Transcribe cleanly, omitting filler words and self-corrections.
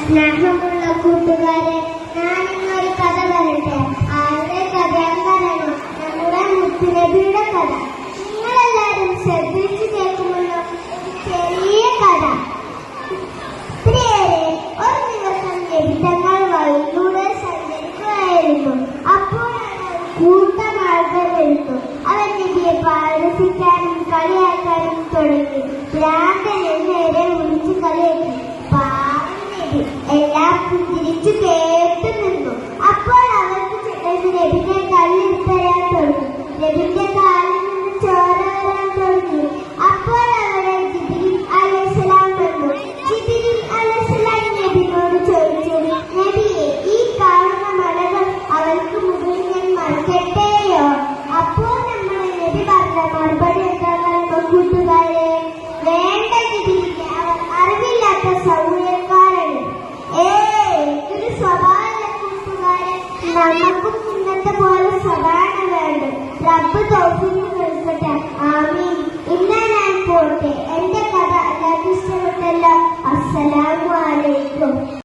സ്നേഹമുള്ള കൂട്ടുകാരെ, ഞാനിന്നൊരു കഥ പറയട്ടെ. ആരുടെ കഥയാണെന്ന് പറയണോ? നമ്മുടെ മുത്തുനബിയുടെ കഥ. നിങ്ങളെല്ലാവരും ശ്രദ്ധിച്ചു കേൾക്കുമല്ലോ. ചെറിയ കഥ. പ്രിയരെ, ഒരു ദിവസം നബി തങ്ങൾ വഴിയിലൂടെ സഞ്ചരിക്കുകയായിരുന്നു. അപ്പോഴാണ് കൂട്ടം ആൾക്കാർ വരുന്നു. അവൻ നബിയെ പരിഹസിക്കാനും കളിയാക്കാനും തുടങ്ങി. ഭ്രാന്തനെ നേരെ വിളിച്ച് കളിയാക്കി. എല്ലാം പുഞ്ചിരിച്ചു കേട്ടു നിന്നു. അപ്പോൾ അവർക്ക് നബിന്റെ കല്ലെടുത്തരാൻ തുടങ്ങി. നബിന്റെ കാലിൽ നിന്ന് ചോര വരാൻ തുടങ്ങി. അപ്പോൾ അവിടെ ജിബ്രീൽ അലൈഹിസ്സലാം വന്നു. ജിബ്രീൽ അലൈഹിസ്സലാം നബിയോട് ചോദിച്ചു, നബിയെ, ഈ കാണുന്ന മലകൾ അവർക്ക് മുകളിൽ ഞാൻ മറിക്കട്ടെയോ? അപ്പോൾ നമ്മുടെ നബി പറഞ്ഞ മറുപടി എന്താണെന്നോ കൂട്ടുകാരെ? വേണ്ട ജിബ്രീൽ, അവർ അറിവില്ലാത്ത സൗകര്യക്കാരാണ്. ഇതൊരു സ്വഭാവമല്ല കൂട്ടുകാരെ. നമുക്കും ഇന്നത്തെ പോലെ സ്വഭാവം വേണ്ടത്. റബ്ബ് തൗഫീഖ് നൽകട്ടെ. ആമീൻ. ഇന്ന് ഞാൻ പോട്ടെ. എന്റെ കഥ എല്ലാവർക്കും ഇഷ്ടപ്പെട്ടല്ലോ. അസ്സലാമു അലൈക്കും.